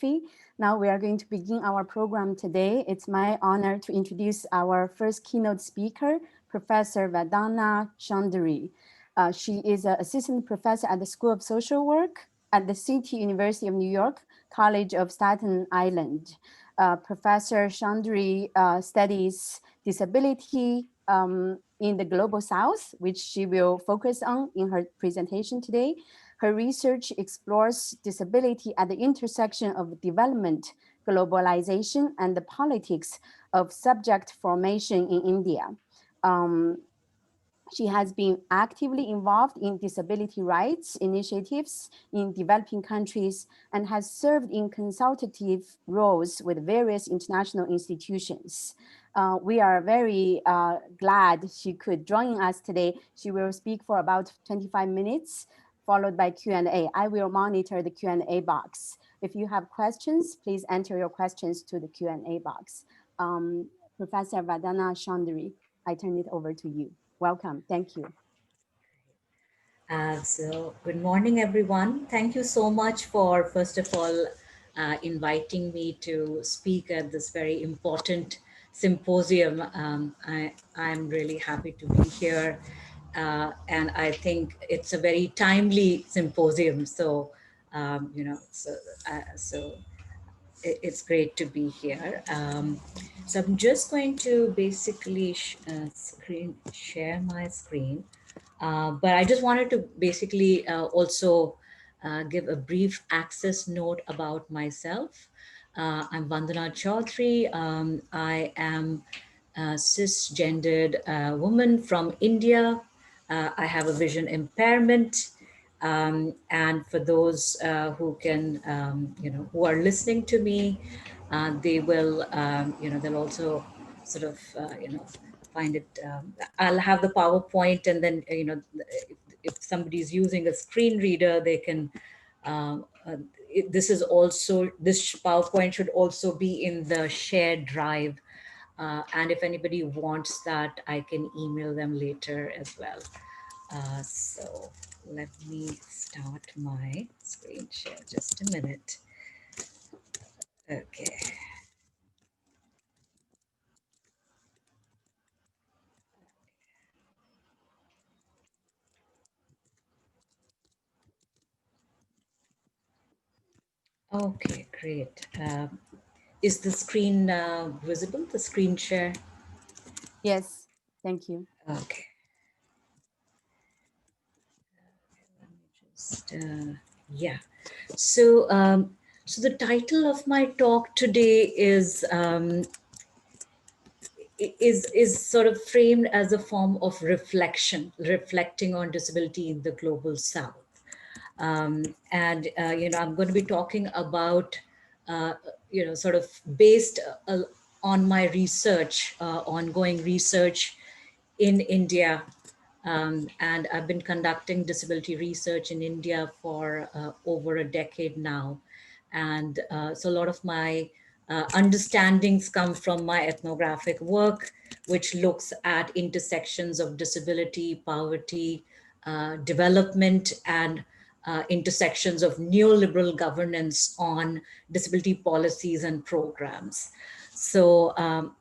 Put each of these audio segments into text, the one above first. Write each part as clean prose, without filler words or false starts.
Geography. Now we are going to begin our program today. It's my honor to introduce our first keynote speaker, Professor Vandana Chaudhry. She is an assistant professor at the School of Social Work at the City University of New York, College of Staten Island. Professor Chaudhry studies disability in the Global South, which she will focus on in her presentation today. Her research explores disability at the intersection of development, globalization, and the politics of subject formation in India. She has been actively involved in disability rights initiatives in developing countries and has served in consultative roles with various international institutions. We are very glad she could join us today. She will speak for about 25 minutes, followed by Q&A. I will monitor the Q&A box. If you have questions, please enter your questions to the Q&A box. Professor Vandana Chaudhry, I turn it over to you. Welcome. Thank you. So good morning, everyone. Thank you so much for, first of all, inviting me to speak at this very important symposium. I'm really happy to be here. And I think it's a very timely symposium. So, so it's great to be here. So I'm just going to basically share my screen. But I just wanted to basically also give a brief access note about myself. I'm Vandana Chaudhry. I am a cisgendered woman from India. I have a vision impairment. And for those who can, who are listening to me, they will, they'll also sort of, find it. I'll have the PowerPoint, and then, if somebody's using a screen reader, they can. This is also, this PowerPoint should also be in the shared drive. And if anybody wants that, I can email them later as well. So let me start my screen share, just a minute. Okay. Okay, great. Is the screen visible, the screen share? Yes, thank you. Okay. Let me just, yeah. So, so the title of my talk today is sort of framed as a form of reflection, reflecting on disability in the global South. And I'm going to be talking about, sort of based on my research, ongoing research in India. And I've been conducting disability research in India for over a decade now. And so a lot of my understandings come from my ethnographic work, which looks at intersections of disability, poverty, development, and intersections of neoliberal governance on disability policies and programs. So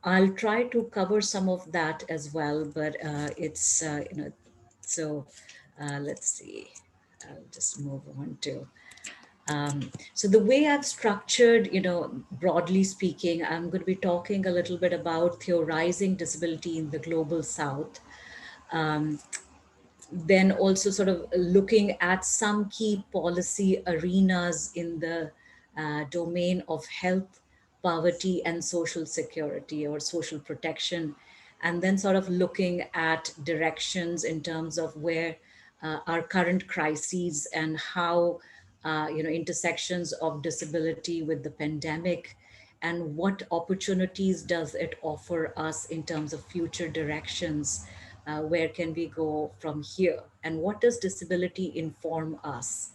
I'll try to cover some of that as well, but it's, so let's see, I'll just move on to. So the way I've structured, broadly speaking, I'm going to be talking a little bit about theorizing disability in the global South. Then also sort of looking at some key policy arenas in the domain of health, poverty, and social security or social protection. And then sort of looking at directions in terms of where our current crises and how, intersections of disability with the pandemic and what opportunities does it offer us in terms of future directions. Where can we go from here, and what does disability inform us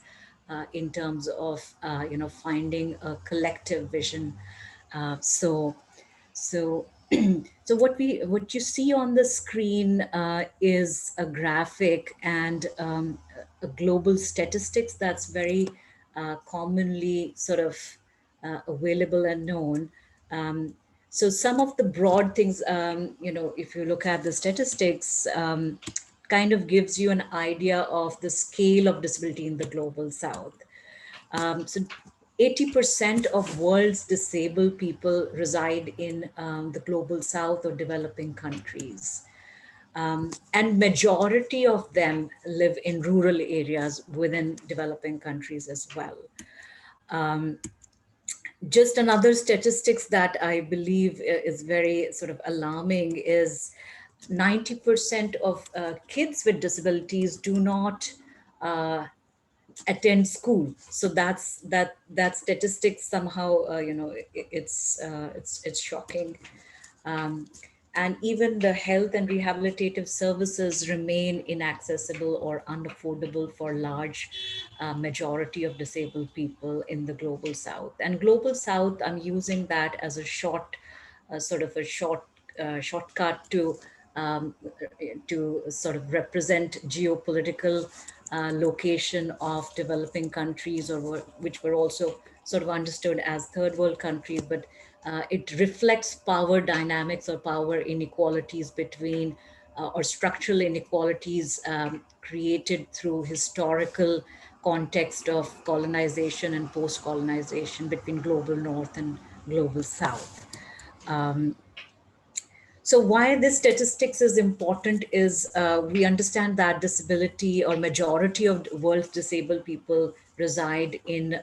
in terms of finding a collective vision. So so what you see on the screen is a graphic and a global statistics that's very commonly sort of available and known. Um, so some of the broad things, if you look at the statistics, kind of gives you an idea of the scale of disability in the global south. So 80% of world's disabled people reside in the global south or developing countries. And majority of them live in rural areas within developing countries as well. Um, just another statistics that I believe is very sort of alarming is 90% of kids with disabilities do not uh, attend school. So that statistics somehow it's shocking. um, and even the health and rehabilitative services remain inaccessible or unaffordable for large majority of disabled people in the global south. And global south, I'm using that as a shortcut um, to sort of represent geopolitical location of developing countries, which were also sort of understood as third world countries, but it reflects power dynamics or power inequalities between or structural inequalities created through historical context of colonization and post-colonization between global north and global south. Um, so why this statistics is important is we understand that disability or majority of the world's disabled people reside in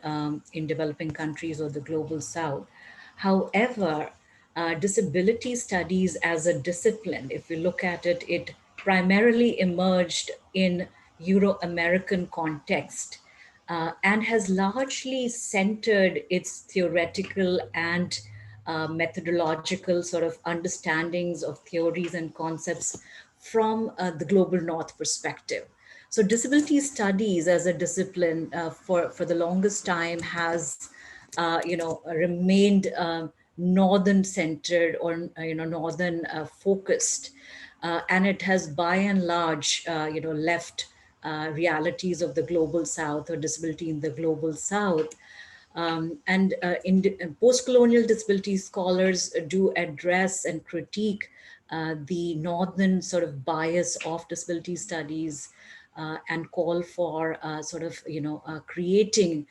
developing countries or the global south. However, disability studies as a discipline, if we look at it, it primarily emerged in Euro-American context and has largely centered its theoretical and methodological sort of understandings of theories and concepts from the global north perspective. So disability studies as a discipline for the longest time has remained northern centered or northern focused, and it has by and large left realities of the global south or disability in the global south. Post-colonial disability scholars do address and critique the northern sort of bias of disability studies and call for creating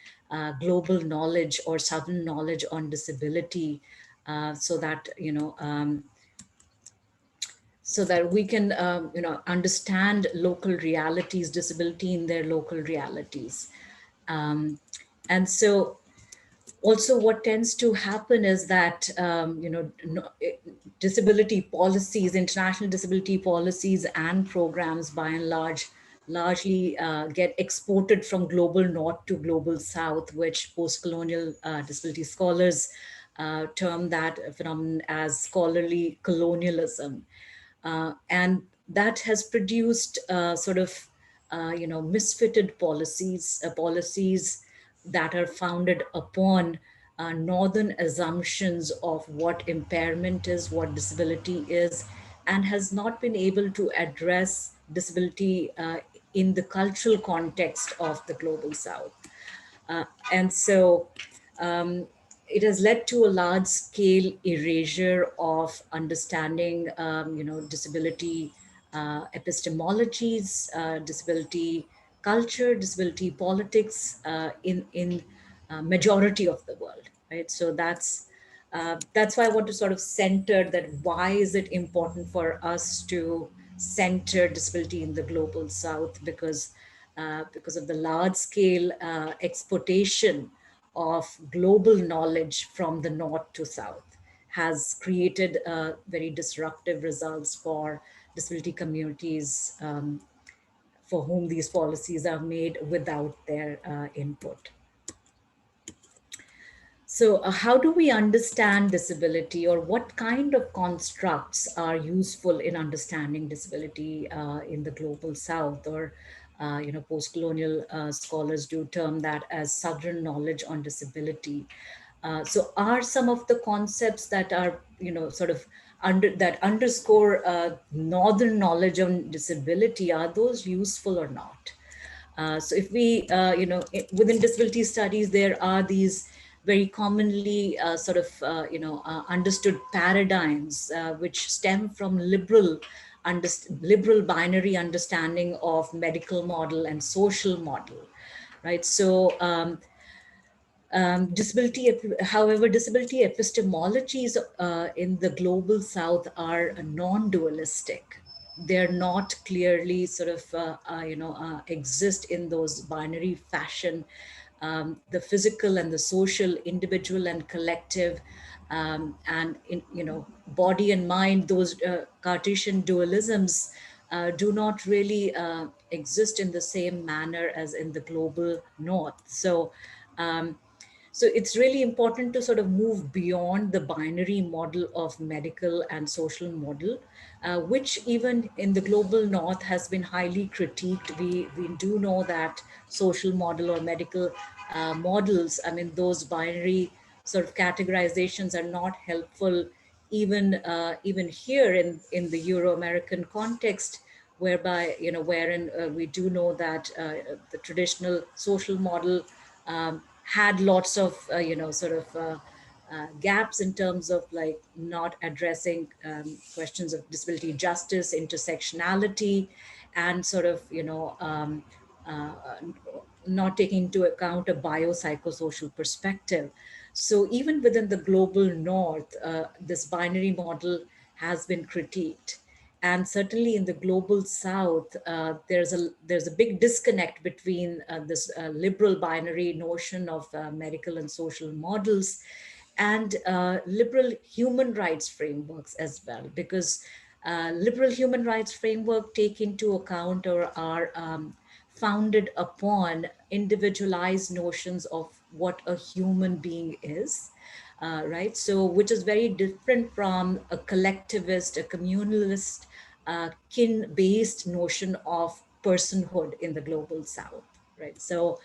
global knowledge or southern knowledge on disability, so that we can understand local realities, disability in their local realities. um, and so also what tends to happen is that disability policies, international disability policies and programs by and large largely get exported from global north to global south, which post-colonial disability scholars term that phenomenon as scholarly colonialism. And that has produced misfitted policies that are founded upon northern assumptions of what impairment is, what disability is, and has not been able to address disability in the cultural context of the global south. And so um, it has led to a large scale erasure of understanding, disability epistemologies, disability culture, disability politics in majority of the world, right? So that's why I want to sort of center that. Why is it important for us to center disability in the global south? Because of the large scale exportation of global knowledge from the north to south has created very disruptive results for disability communities, for whom these policies are made without their input. So, how do we understand disability, or what kind of constructs are useful in understanding disability in the global south? Or, post-colonial scholars do term that as Southern knowledge on disability. So, are some of the concepts that are, sort of that underscore Northern knowledge on disability, are those useful or not? So if we, within disability studies, there are these very commonly understood paradigms which stem from liberal binary understanding of medical model and social model, right? So however, disability epistemologies in the global south are non-dualistic. They're not clearly exist in those binary fashion. The physical and the social, individual and collective, and in, body and mind, those Cartesian dualisms do not really exist in the same manner as in the global north. Um, so it's really important to sort of move beyond the binary model of medical and social model, which even in the global north has been highly critiqued. We do know that social model or medical models, I mean, those binary sort of categorizations are not helpful even here in the Euro-American context, whereby, wherein we do know that the traditional social model had lots of gaps in terms of like not addressing questions of disability justice, intersectionality, and uh, not taking into account a biopsychosocial perspective. So even within the global north, this binary model has been critiqued. And certainly in the global south, there's a big disconnect between this liberal binary notion of medical and social models and liberal human rights frameworks as well, because liberal human rights framework take into account or are founded upon individualized notions of what a human being is, right? So, which is very different from a collectivist, a communalist, kin-based notion of personhood in the global south, right? So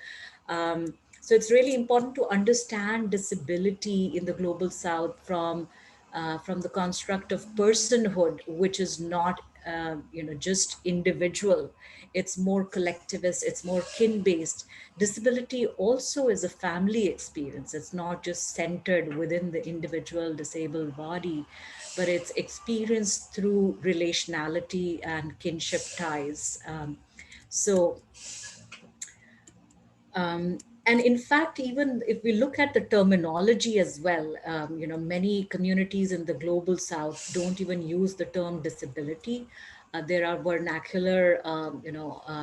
it's really important to understand disability in the global south from the construct of personhood, which is not just individual. It's more collectivist, it's more kin based. Disability also is a family experience. It's not just centered within the individual disabled body, but it's experienced through relationality and kinship ties. So and in fact, even if we look at the terminology as well, many communities in the global south don't even use the term disability. There are vernacular,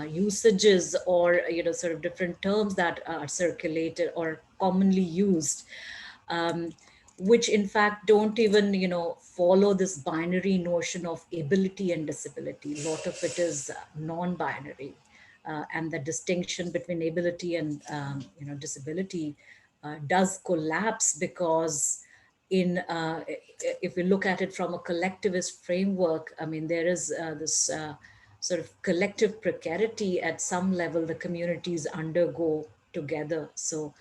usages, or sort of different terms that are circulated or commonly used, um, which in fact don't even follow this binary notion of ability and disability. A lot of it is non-binary, and the distinction between ability and disability does collapse, because if we look at it from a collectivist framework, I mean, there is this sort of collective precarity at some level the communities undergo together. So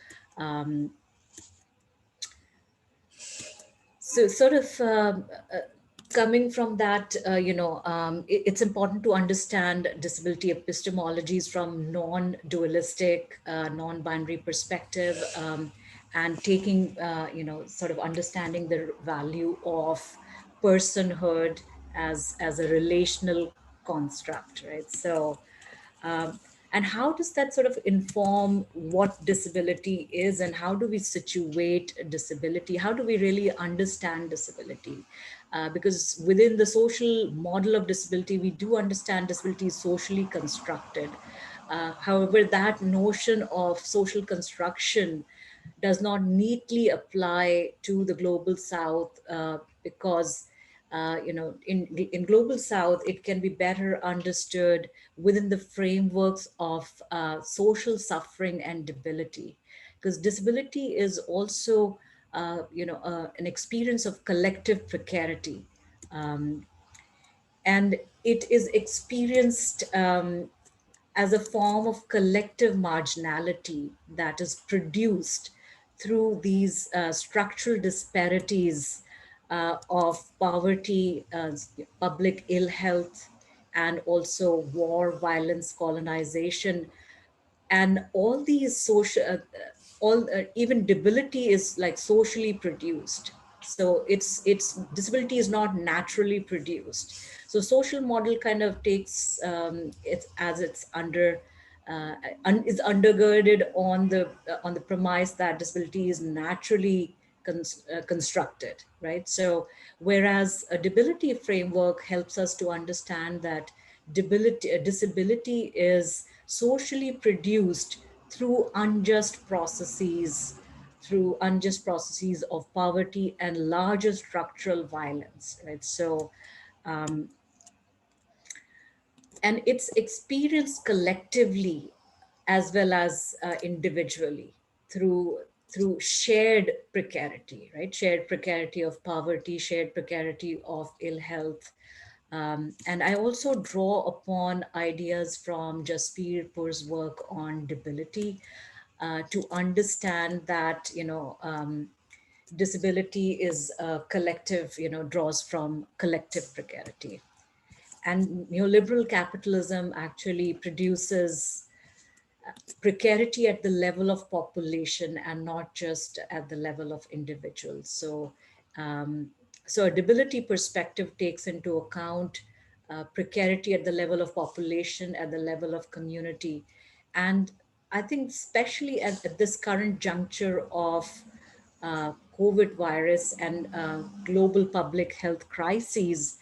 sort of coming from that, it's important to understand disability epistemologies from non-dualistic, non-binary perspective, and taking, sort of understanding the value of personhood as a relational construct, right? Um, and how does that sort of inform what disability is, and how do we situate disability? How do we really understand disability? Because within the social model of disability, we do understand disability is socially constructed. However, that notion of social construction does not neatly apply to the global south, because in global south it can be better understood within the frameworks of social suffering and debility, because disability is also an experience of collective precarity, um, and it is experienced as a form of collective marginality that is produced through these structural disparities of poverty, public ill health, and also war, violence, colonization, and all these social. all even debility is like socially produced. So it's disability is not naturally produced. So social model kind of takes it as it's under is undergirded on the premise that disability is naturally constructed, right? So whereas a debility framework helps us to understand that disability is socially produced through unjust processes of poverty and larger structural violence, right? So and it's experienced collectively as well as individually through shared precarity, right? Shared precarity of poverty, shared precarity of ill health. And I also draw upon ideas from Jaspir Pur's work on debility to understand that, disability is a collective, draws from collective precarity. And neoliberal capitalism actually produces precarity at the level of population and not just at the level of individuals. So, so a debility perspective takes into account precarity at the level of population, at the level of community. And I think especially at this current juncture of COVID virus and global public health crises,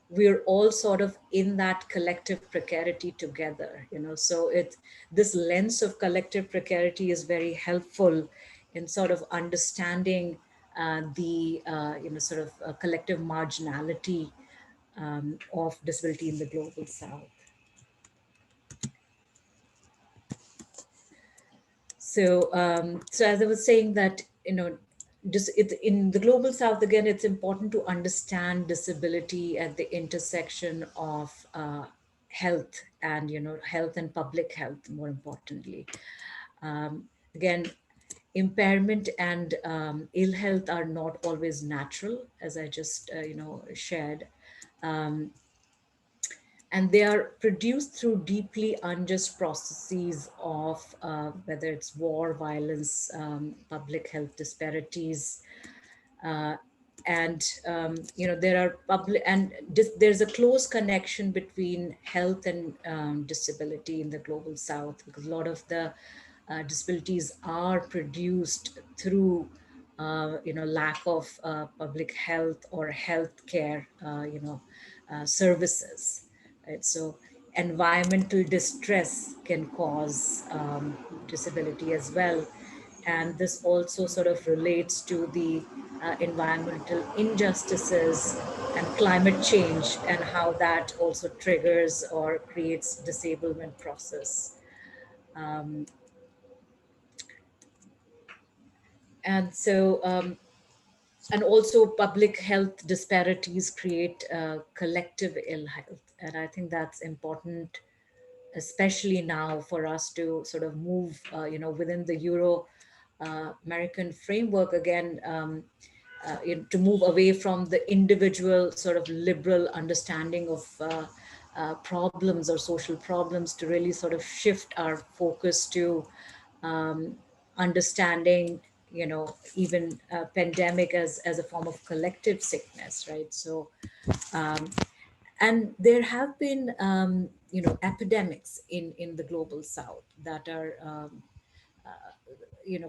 we're all sort of in that collective precarity together, so this lens of collective precarity is very helpful in sort of understanding the sort of collective marginality of disability in the global south. So as I was saying that, just in the global south, again, it's important to understand disability at the intersection of health and, health and public health, more importantly. Again, impairment and ill health are not always natural, as I just, shared. Um, and they are produced through deeply unjust processes of whether it's war, violence, public health disparities, uh, and there are public and there's a close connection between health and disability in the global south, because a lot of the disabilities are produced through lack of public health or health care services, right? So environmental distress can cause disability as well. And this also sort of relates to the environmental injustices and climate change, and how that also triggers or creates disablement process. Um, and so and also public health disparities create collective ill health, and I think that's important, especially now, for us to sort of move within the Euro American framework again, to move away from the individual sort of liberal understanding of problems or social problems, to really sort of shift our focus to um, understanding, even pandemic as a form of collective sickness, right? So and there have been epidemics in the global south that are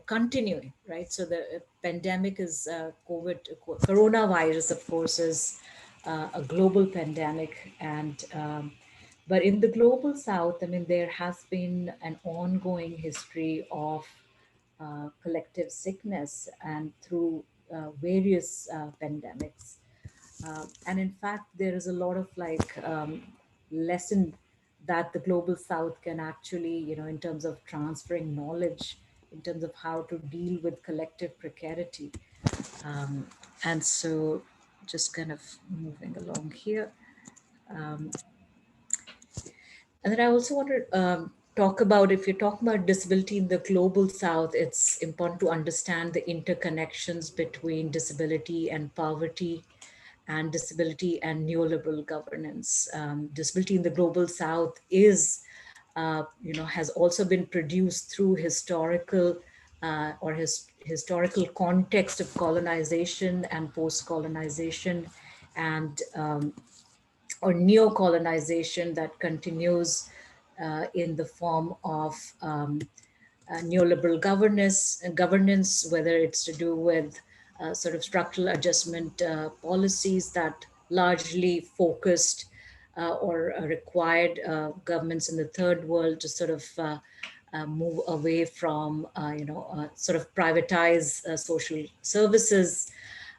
continuing, right? So the pandemic is coronavirus, of course, is a global pandemic. And but in the global south, I mean, there has been an ongoing history of collective sickness and through various pandemics. And in fact, there is a lot of lesson that the global south can actually, in terms of transferring knowledge, in terms of how to deal with collective precarity. Um, and so just kind of moving along here. Um, and then I also want to talk about, if you're talking about disability in the global south, it's important to understand the interconnections between disability and poverty, and disability and neoliberal governance. Disability in the global south is, has also been produced through historical or historical context of colonization and post-colonization, and or neo-colonization that continues in the form of neoliberal governance, whether it's to do with sort of structural adjustment policies that largely focused or required governments in the third world to sort of move away from, sort of privatize social services,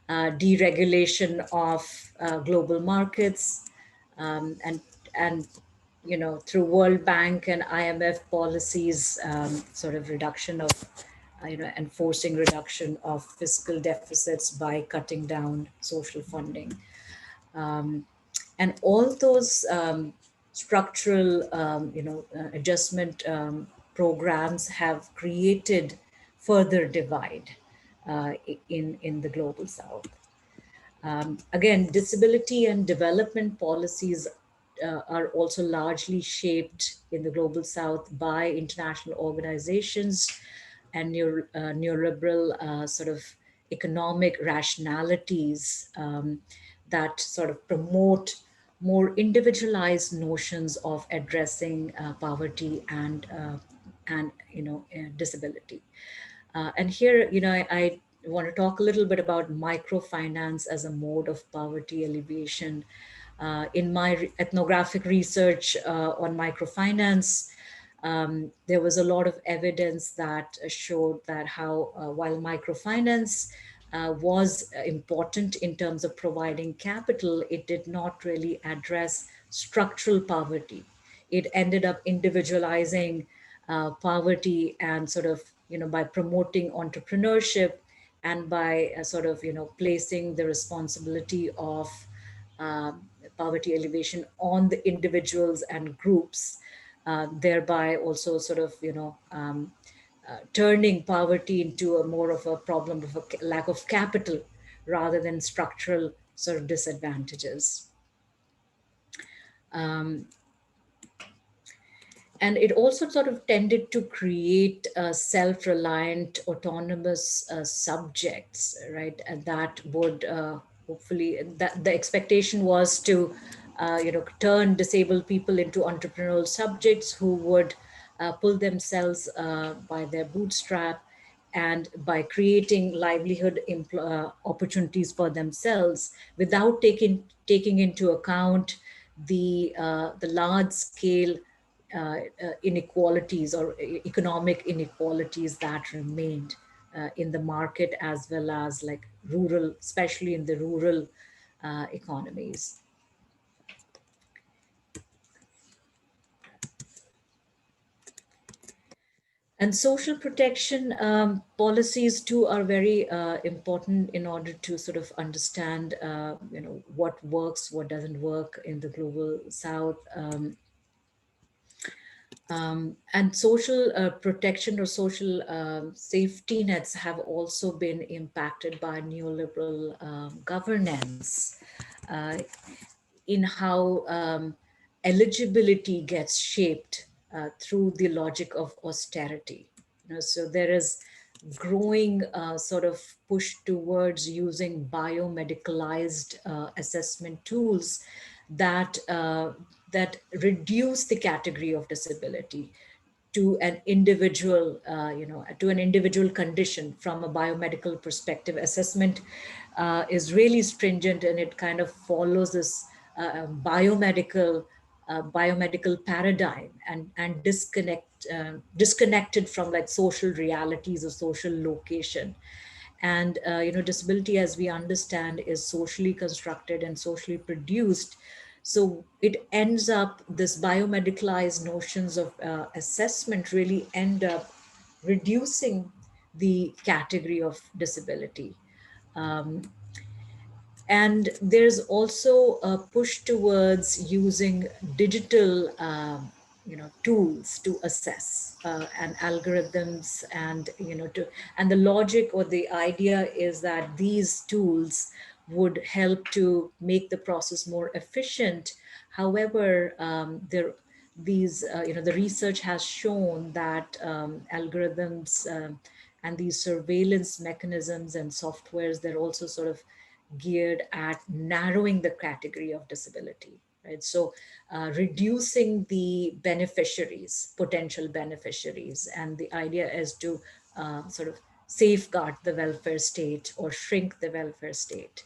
deregulation of global markets, and through World Bank and IMF policies, sort of reduction of enforcing reduction of fiscal deficits by cutting down social funding. Um, and all those structural adjustment programs have created further divide in the global south. Again, disability and development policies are also largely shaped in the global south by international organizations and neoliberal sort of economic rationalities that sort of promote more individualized notions of addressing poverty and disability. And here, I want to talk a little bit about microfinance as a mode of poverty alleviation. In my ethnographic research on microfinance, there was a lot of evidence that showed that how, while microfinance was important in terms of providing capital, it did not really address structural poverty. It ended up individualizing poverty and sort of, by promoting entrepreneurship and by sort of, placing the responsibility of uh, poverty alleviation on the individuals and groups, thereby also sort of, turning poverty into a more of a problem of a lack of capital rather than structural sort of disadvantages. Um, and it also sort of tended to create self-reliant, autonomous subjects, right? And that would hopefully, that the expectation was to, turn disabled people into entrepreneurial subjects who would pull themselves by their bootstrap, and by creating livelihood opportunities for themselves without taking into account the large scale inequalities or economic inequalities that remained in the market, as well as like rural, especially in the rural economies. And social protection policies too are very important in order to sort of understand, what works, what doesn't work in the global south. And social protection or social safety nets have also been impacted by neoliberal governance in how eligibility gets shaped through the logic of austerity. So there is growing sort of push towards using biomedicalized assessment tools that that reduce the category of disability to an individual, to an individual condition from a biomedical perspective. Assessment is really stringent, and it kind of follows this biomedical paradigm, and disconnected from like social realities or social location. And disability, as we understand, is socially constructed and socially produced. So it ends up, this biomedicalized notions of assessment really end up reducing the category of disability. Um, and there's also a push towards using digital tools to assess, and algorithms, and and the logic or the idea is that these tools would help to make the process more efficient. However, the research has shown that algorithms And these surveillance mechanisms and softwares, they're also sort of geared at narrowing the category of disability, right? So reducing the beneficiaries, potential beneficiaries, and the idea is to sort of safeguard the welfare state or shrink the welfare state.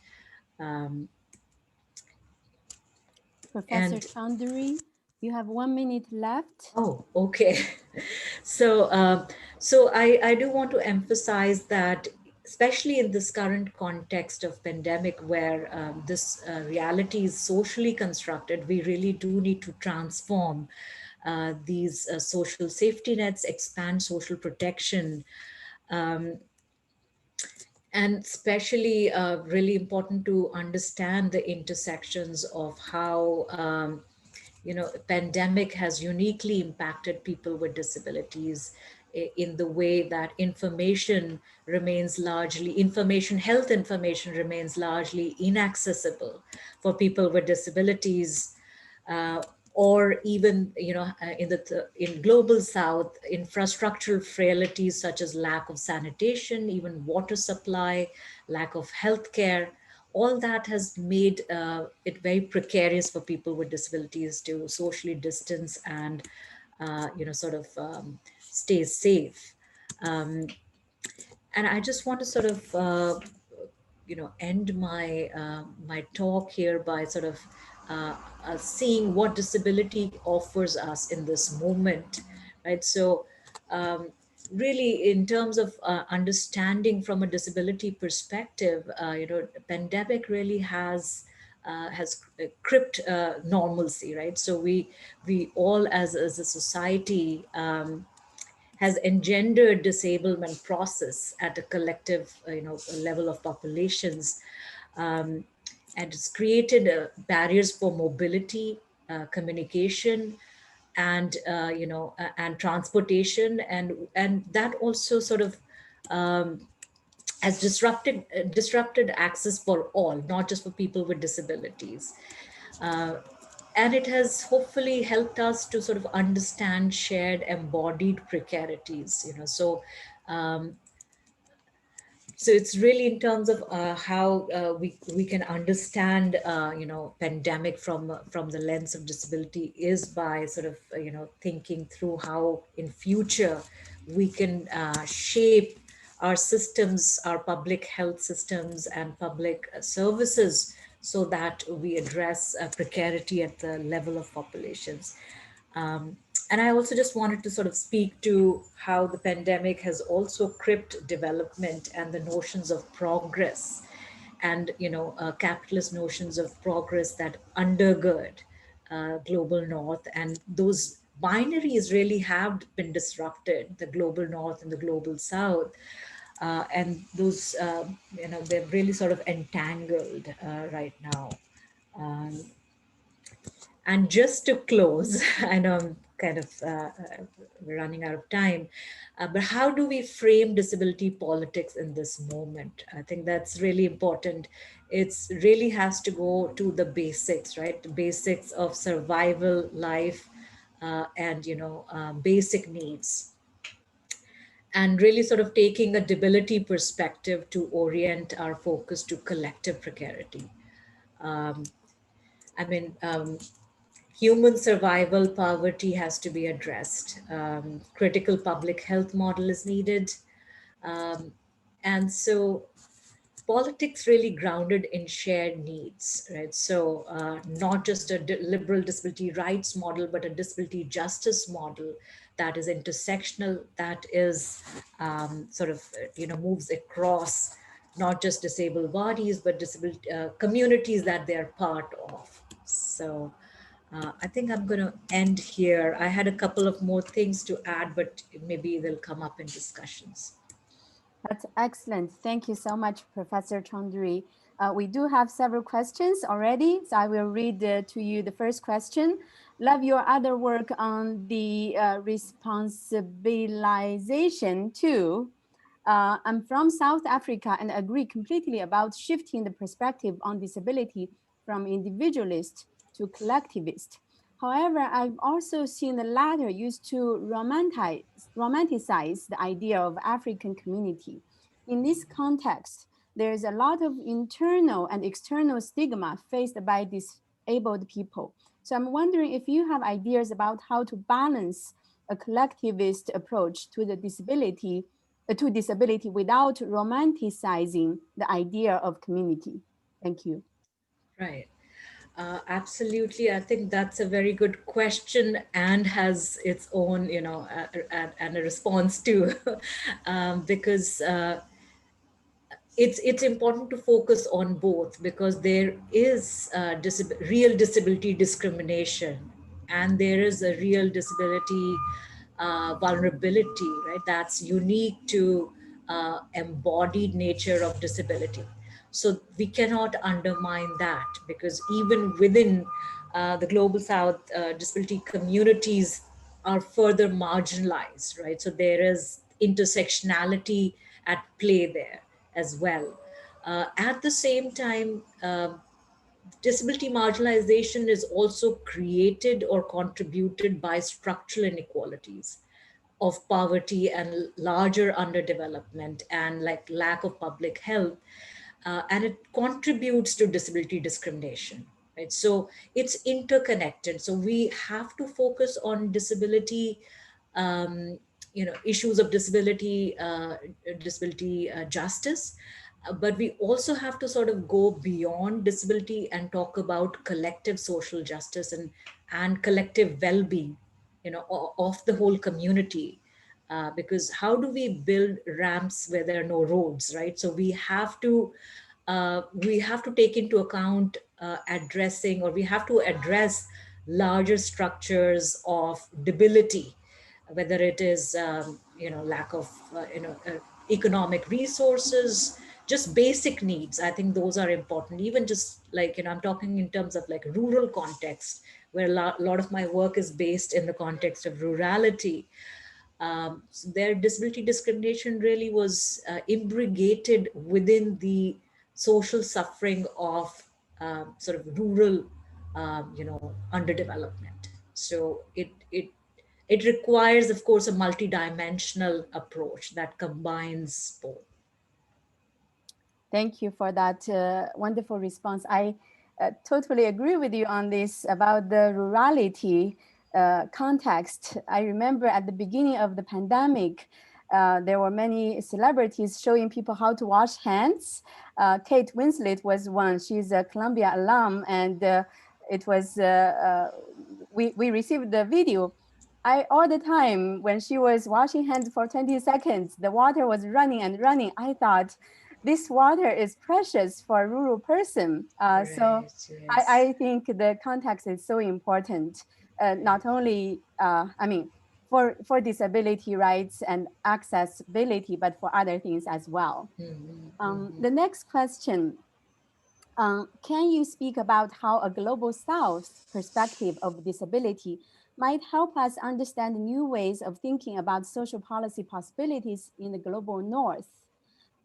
Um, Professor and Chaudhry, you have 1 minute left. Oh, okay. So, so I do want to emphasize that, especially in this current context of pandemic, where this reality is socially constructed, we really do need to transform these social safety nets, expand social protection, um, and especially really important to understand the intersections of how pandemic has uniquely impacted people with disabilities in the way that health information remains largely inaccessible for people with disabilities, uh, or even in global south, infrastructural frailties such as lack of sanitation, even water supply, lack of health care, all that has made it very precarious for people with disabilities to socially distance and sort of stay safe. um, and I just want to sort of end my talk here by sort of seeing what disability offers us in this moment, right? So um, really, in terms of understanding from a disability perspective, pandemic really has crimped normalcy, right? So we all as a society has engendered disablement process at a collective level of populations, um, and it's created barriers for mobility, communication, and and transportation, and that also sort of has disrupted access for all, not just for people with disabilities. uh, and it has hopefully helped us to sort of understand shared embodied precarities, um, so it's really in terms of how we can understand pandemic from the lens of disability is by sort of thinking through how in future we can shape our systems, our public health systems and public services, so that we address precarity at the level of populations. um, and I also just wanted to sort of speak to how the pandemic has also crimped development and the notions of progress, and capitalist notions of progress that undergird global north, and those binaries really have been disrupted, the global north and the global south. And those they're really sort of entangled right now. um, and just to close, I know I'm kind of running out of time, but how do we frame disability politics in this moment? I think that's really important. It's really has to go to the basics, right? The basics of survival, life, and basic needs, and really sort of taking a debility perspective to orient our focus to collective precarity. Um, I mean, human survival poverty has to be addressed. Critical public health model is needed. Um, and so politics really grounded in shared needs, right? So not just a liberal disability rights model, but a disability justice model that is intersectional, that is sort of, moves across not just disabled bodies, but disabled communities that they're part of. So I think I'm going to end here. I had a couple of more things to add, but maybe they'll come up in discussions. That's excellent. Thank you so much, Professor Chaudhry. We do have several questions already, so I will read to you the first question. Love your other work on the responsibilization too. I'm from South Africa and agree completely about shifting the perspective on disability from individualist to collectivist. However, I've also seen the latter used to romanticize the idea of African community. In this context, there's a lot of internal and external stigma faced by disabled people. So I'm wondering if you have ideas about how to balance a collectivist approach to the disability without romanticizing the idea of community. Thank you. Right. Absolutely. I think that's a very good question and has its own, and a response too, because it's important to focus on both because there is real disability discrimination and there is a real disability vulnerability, right? That's unique to embodied nature of disability. So we cannot undermine that because even within the global south, disability communities are further marginalized, right? So there is intersectionality at play there as well. At the same time, disability marginalization is also created or contributed by structural inequalities of poverty and larger underdevelopment and like lack of public health, and it contributes to disability discrimination, right? So it's interconnected, so we have to focus on disability, issues of disability justice, but we also have to sort of go beyond disability and talk about collective social justice and collective well-being, of the whole community. Because how do we build ramps where there are no roads, right? So we have to take into account addressing, or we have to address larger structures of debility, whether it is lack of economic resources, just basic needs. I think those are important. Even just like I'm talking in terms of like rural context, where a lot of my work is based in the context of rurality. So their disability discrimination really was imbricated within the social suffering of sort of rural, underdevelopment. So it requires, of course, a multidimensional approach that combines both. Thank you for that wonderful response. I totally agree with you on this about the rurality context. I remember at the beginning of the pandemic, there were many celebrities showing people how to wash hands. Kate Winslet was one. She's a Columbia alum, and we received the video. All the time when she was washing hands for 20 seconds, the water was running and running. I thought, this water is precious for a rural person. So Right, yes. I think the context is so important, not only, for disability rights and accessibility, but for other things as well. Mhm, The next question, can you speak about how a global South perspective of disability might help us understand new ways of thinking about social policy possibilities in the global North?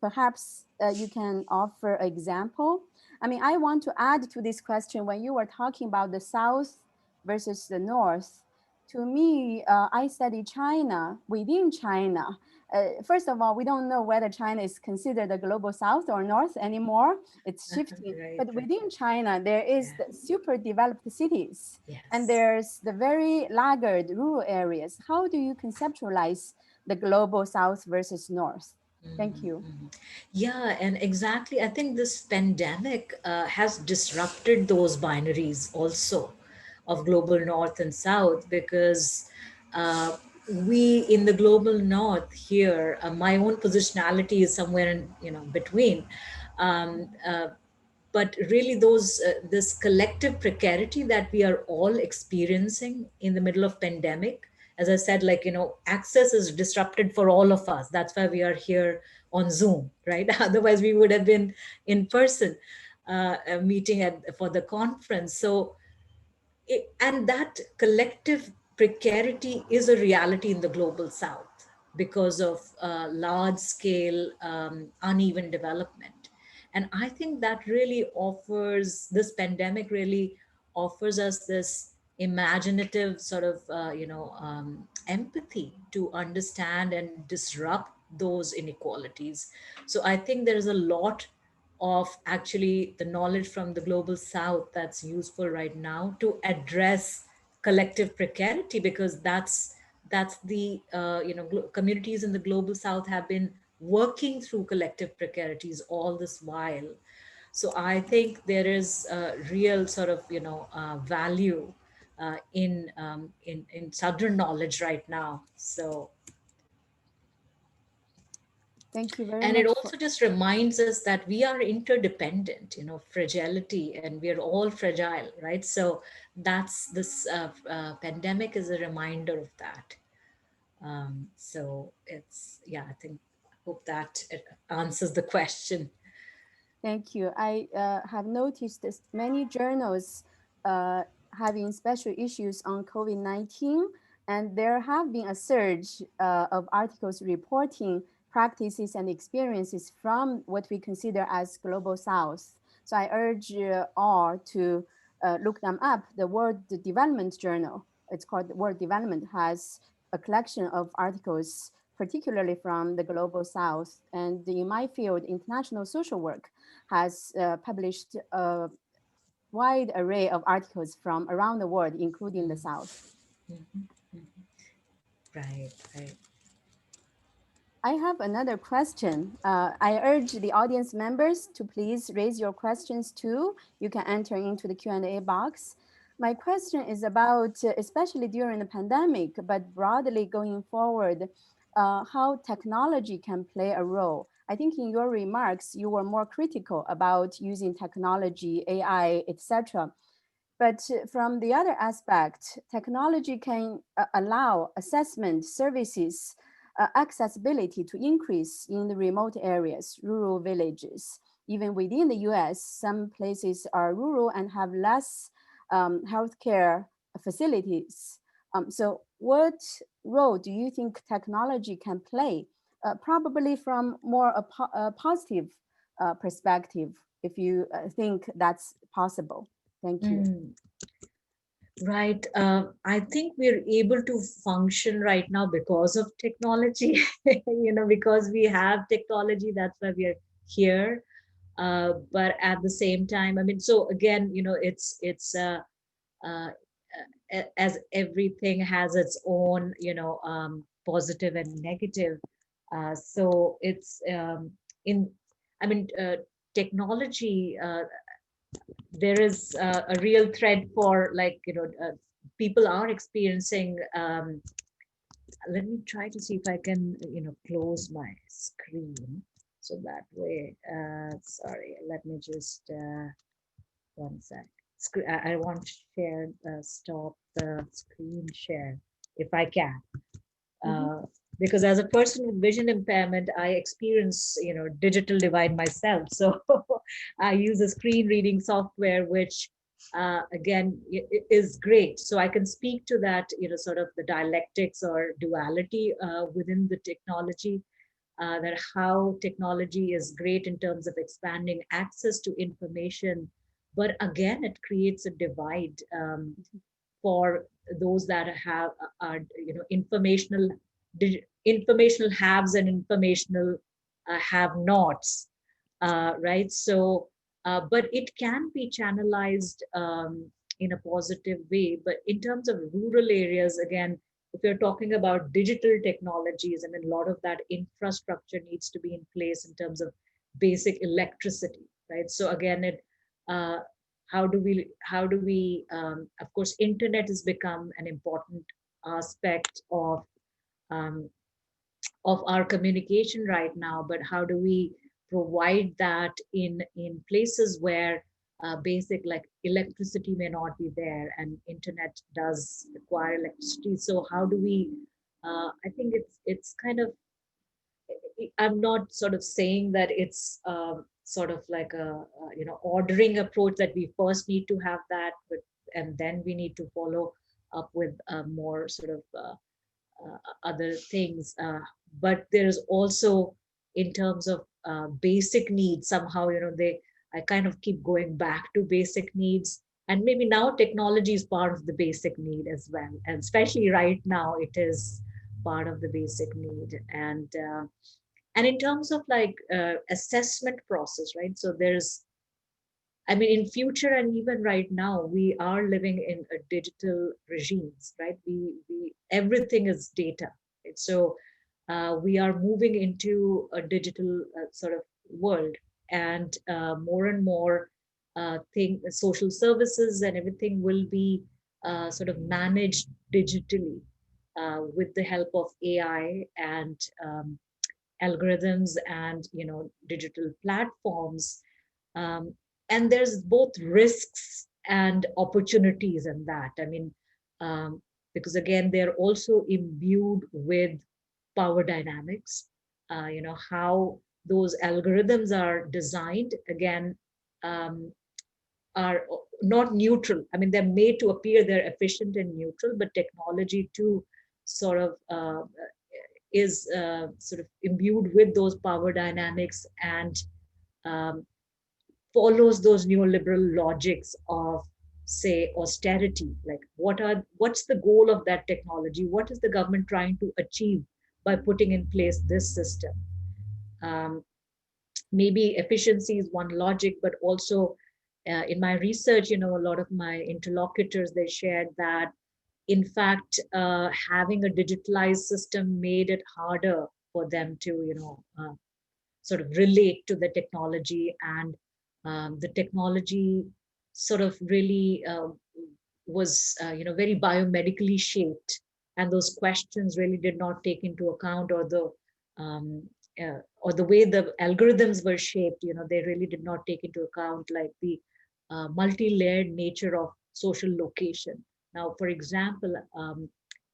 Perhaps you can offer an example. I mean, I want to add to this question when you were talking about the South versus the North. To me, I study China. Within China, first of all, we don't know whether China is considered the global South or North anymore. It's shifting. right, But right. within China, there is Yeah. the super developed cities, and Yes. there's the very laggard rural areas. How do you conceptualize the global South versus North? Thank you. Yeah, and exactly. I think this pandemic has disrupted those binaries also of global north and south because uh, we in the global north here, my own positionality is somewhere in between. Um, uh, but really those this collective precarity that we are all experiencing in the middle of pandemic, as I said, like access is disrupted for all of us. That's why we are here on Zoom, right? Otherwise we would have been in person, meeting for the conference. So and that collective precarity is a reality in the global south because of large scale uneven development. And I think that really offers, this pandemic really offers us this imaginative sort of empathy to understand and disrupt those inequalities. So I think there is a lot of actually the knowledge from the global south that's useful right now to address collective precarity, because that's the communities in the global south have been working through collective precarities all this while. So I think there is a real sort of value in southern knowledge right now. So, Thank you very and it much for. also just reminds us that we are interdependent, fragility, and we are all fragile, right? So that's this pandemic is a reminder of that. So it's, yeah, I think, hope that it answers the question. Thank you. I have noticed this many journals uh, having special issues on COVID-19, and there have been a surge of articles reporting practices and experiences from what we consider as global south. So I urge all to look them up. The World Development Journal, it's called World Development, has a collection of articles, particularly from the global south. And in my field, international social work, has published a wide array of articles from around the world, including the South. Mhm. Right, right. I have another question. I urge the audience members to please raise your questions too. You can enter into the Q&A box. My question is about, especially during the pandemic, but broadly going forward, how technology can play a role. I think in your remarks, you were more critical about using technology, AI, etc. But from the other aspect, technology can allow assessment services accessibility to increase in the remote areas, rural villages. Even within the US, some places are rural and have less healthcare facilities. So what role do you think technology can play? Probably from more a positive perspective, if you think that's possible. Thank you. Mm. Right. I think we're able to function right now because of technology, because we have technology, that's why we are here. But at the same time, I mean, so again, uh, as everything has its own, positive and negative. So it's in, I mean, technology. There is a real threat for, like, people are experiencing, let me try to see if I can close my screen, so that way, sorry, let me just one sec. I want to share, stop the screen share if I can. Mhm. uh, because as a person with vision impairment, I experience digital divide myself. So I use a screen reading software, which again is great. So I can speak to that, sort of the dialectics or duality within the technology. That how technology is great in terms of expanding access to information, but again it creates a divide for those that have are informational haves and informational have nots, right? So but it can be channelized in a positive way. But in terms of rural areas, again, if you're talking about digital technologies, I mean, a lot of that infrastructure needs to be in place in terms of basic electricity, right? So again, it uh, of course, internet has become an important aspect um, of our communication right now, but how do we provide that in places where basic, like, electricity may not be there and internet does require electricity? So how do we, I think it's kind of, I'm not sort of saying that it's sort of like a ordering approach, that we first need to have that, but and then we need to follow up with more sort of other things. But there is also, in terms of basic needs, somehow, they, I kind of keep going back to basic needs. And maybe now technology is part of the basic need as well. And especially right now, it is part of the basic need. And in terms of like assessment process, right? So there's, I mean, in future and even right now, we are living in a digital regimes, right? We everything is data. Right? So we are moving into a digital sort of world, and more and more social services and everything will be sort of managed digitally with the help of AI and algorithms and digital platforms. um, and there's both risks and opportunities in that. I mean, um, because again, they're also imbued with power dynamics. How those algorithms are designed, again, um, are not neutral. I mean, they're made to appear they're efficient and neutral, but technology too sort of is sort of imbued with those power dynamics and um, follows those neoliberal logics of, say, austerity. Like what's the goal of that technology? What is the government trying to achieve by putting in place this system? um, Maybe efficiency is one logic, but also in my research, a lot of my interlocutors, they shared that in fact having a digitalized system made it harder for them to sort of relate to the technology, and the technology sort of really was very biomedically shaped, and those questions really did not take into account, um, or the way the algorithms were shaped, they really did not take into account like the multi-layered nature of social location. Now, for example,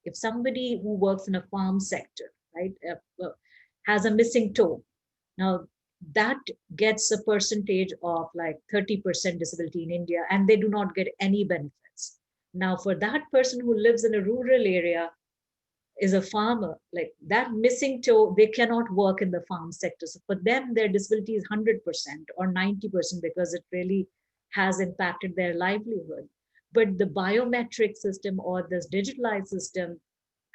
if somebody who works in a farm sector, right, has a missing toe, now that gets a percentage of like 30% disability in India, and they do not get any benefits. Now, for that person who lives in a rural area, is a farmer, like that missing toe, they cannot work in the farm sector. So for them, their disability is 100% or 90% because it really has impacted their livelihood. But the biometric system or this digitalized system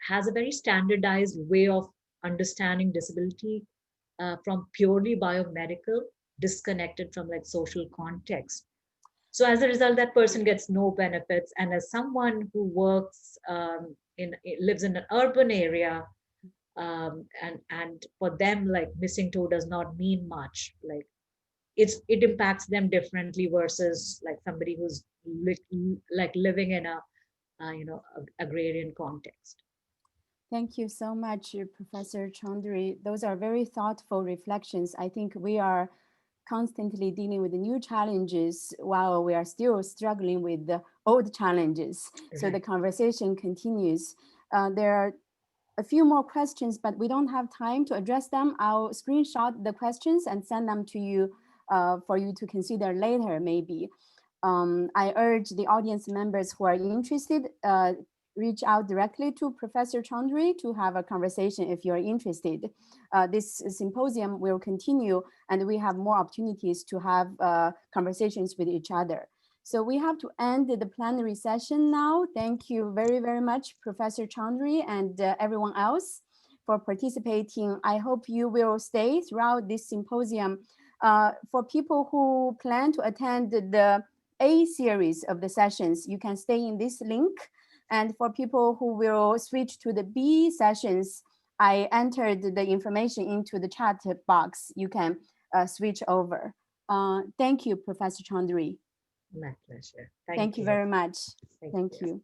has a very standardized way of understanding disability from purely biomedical, disconnected from like social context. So as a result, that person gets no benefits. And as someone who works lives in an urban area, and for them, like missing toe does not mean much. Like it impacts them differently versus like somebody who's like living in a agrarian context. Thank you so much, Professor Chaudhry. Those are very thoughtful reflections. I think we are constantly dealing with the new challenges while we are still struggling with the old challenges. So Right. the conversation continues. There are a few more questions, but we don't have time to address them. I'll screenshot the questions and send them to you for you to consider later, maybe. I urge the audience members who are interested, reach out directly to Professor Chaudhry to have a conversation if you're interested. This symposium will continue, and we have more opportunities to have conversations with each other. So we have to end the plenary session now. Thank you very, very much, Professor Chaudhry and everyone else for participating. I hope you will stay throughout this symposium. For people who plan to attend the A series of the sessions, you can stay in this link. And for people who will switch to the B sessions, I entered the information into the chat box. You can switch over. Thank you, Professor Chaudhry. My pleasure. Thank you very much. Thank Thank you. you.